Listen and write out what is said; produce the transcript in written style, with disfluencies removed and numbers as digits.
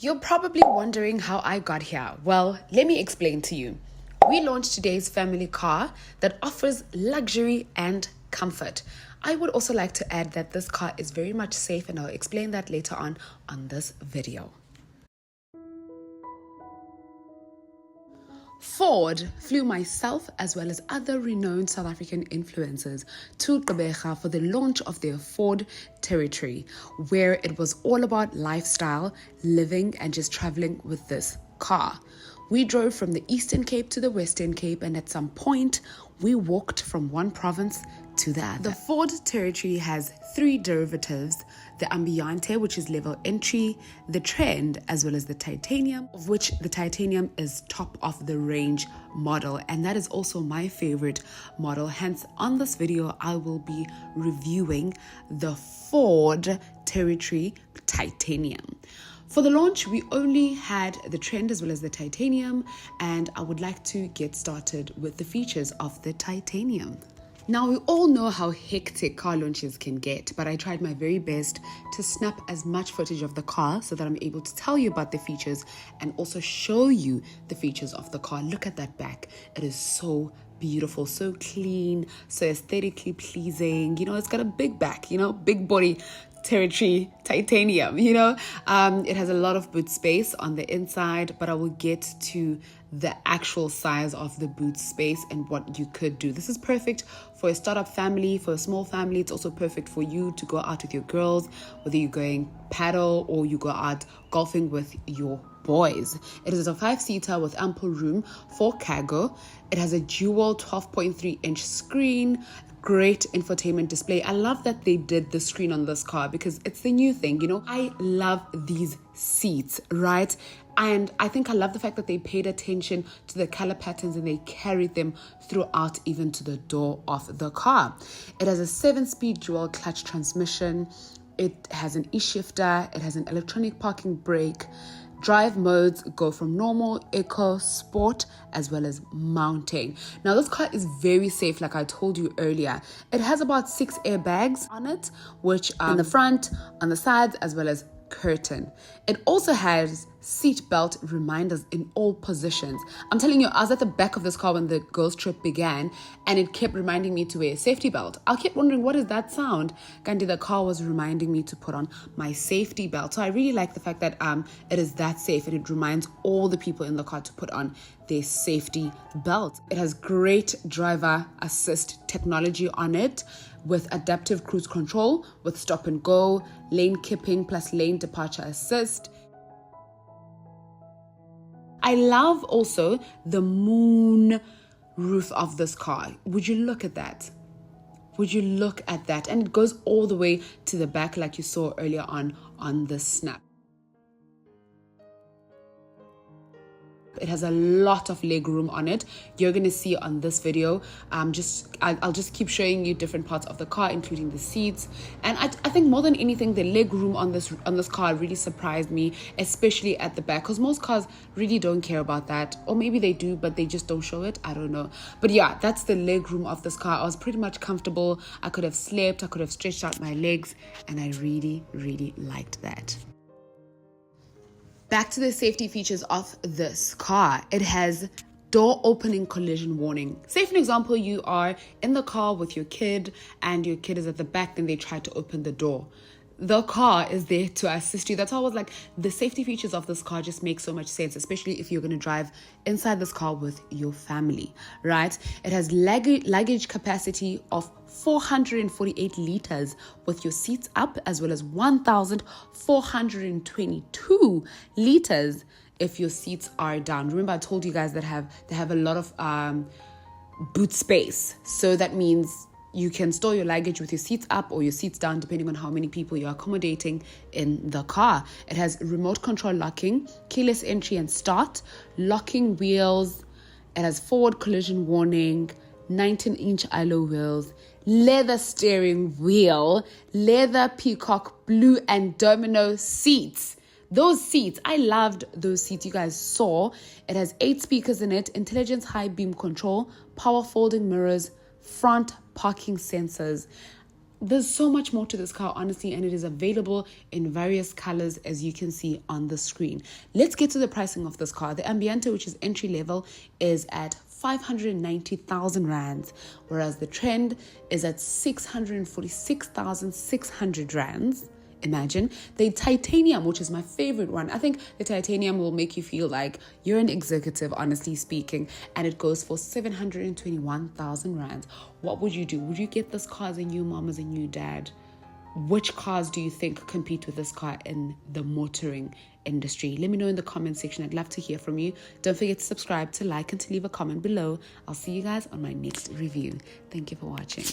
You're probably wondering how I got here. Well, let me explain to you. We launched today's family car that offers luxury and comfort. I would also like to add that this car is very much safe, and I'll explain that later on this video. Ford flew myself as well as other renowned South African influencers to Gqeberha for the launch of their Ford Territory, where it was all about lifestyle, living, and just traveling with this car. We drove from the Eastern Cape to the Western Cape, and at some point, we walked from one province to the other. The Ford Territory has three derivatives: the Ambiente, which is level entry, the Trend, as well as the Titanium, of which the Titanium is top of the range model, and that is also my favorite model. Hence, on this video, I will be reviewing the Ford Territory Titanium. For the launch, we only had the Trend as well as the Titanium, and I would like to get started with the features of the Titanium. Now, we all know how hectic car launches can get, but I tried my very best to snap as much footage of the car so that I'm able to tell you about the features and also show you the features of the car. Look at that back. It is so beautiful, so clean, so aesthetically pleasing. You know, it's got a big back, big body. Territory Titanium, it has a lot of boot space on the inside, but I will get to the actual size of the boot space and what you could do. This is perfect for a startup family, for a small family. It's also perfect for you to go out with your girls, whether you're going paddle or you go out golfing with your boys. It is a 5-seater with ample room for cargo. It has a dual 12.3-inch screen, great infotainment display. I love that they did the screen on this car because it's the new thing, I love these seats, right? And I think I love the fact that they paid attention to the color patterns and they carried them throughout, even to the door of the car. It has a 7-speed dual clutch transmission. It has an e-shifter. It has an electronic parking brake. Drive modes go from normal, eco, sport, as well as mounting. Now, this car is very safe, like I told you earlier. It has about 6 airbags on it, which are in the front, on the sides, as well as curtain. It also has seat belt reminders in all positions. I'm telling you, I was at the back of this car when the girls trip began, and it kept reminding me to wear a safety belt. I kept wondering, what is that sound? Gandhi, the car was reminding me to put on my safety belt. So I really like the fact that it is that safe, and it reminds all the people in the car to put on their safety belt. It has great driver assist technology on it, with adaptive cruise control, with stop and go, lane keeping plus lane departure assist. I love also the moon roof of this car. Would you look at that? Would you look at that? And it goes all the way to the back, like you saw earlier on the snap. It has a lot of leg room on it. You're going to see on this video. I'll just keep showing you different parts of the car, including the seats. And I think more than anything, the leg room on this car really surprised me, especially at the back, because most cars really don't care about that, or maybe they do, but they just don't show it. I don't know. But yeah, that's the leg room of this car. I was pretty much comfortable. I could have slept. I could have stretched out my legs, and I really, really liked that. Back to the safety features of this car. It has door opening collision warning. Say, for an example, you are in the car with your kid and your kid is at the back and they try to open the door. The car is there to assist you. That's how I was like, the safety features of this car just make so much sense, especially if you're going to drive inside this car with your family, right? It has luggage capacity of 448 liters with your seats up, as well as 1,422 liters if your seats are down. Remember, I told you guys that they have a lot of boot space. So that means you can store your luggage with your seats up or your seats down, depending on how many people you're accommodating in the car. It has remote control locking, keyless entry and start, locking wheels. It has forward collision warning, 19-inch alloy wheels, leather steering wheel, leather peacock blue and domino seats. Those seats, I loved those seats. You guys saw it has 8 speakers in it, intelligence high beam control, power folding mirrors, front parking sensors. There's so much more to this car, honestly, and it is available in various colors, as you can see on the screen. Let's get to the pricing of this car. The Ambiente, which is entry level, is at 590,000 rands, whereas the Trend is at 646,600 rands. Imagine. The Titanium, which is my favorite one. I think the Titanium will make you feel like you're an executive, honestly speaking, and it goes for 721,000 rands. What would you do? Would you get this car as a new mom, as a new dad? Which cars do you think compete with this car in the motoring industry? Let me know in the comment section. I'd love to hear from you. Don't forget to subscribe, to like, and to leave a comment below. I'll see you guys on my next review. Thank you for watching.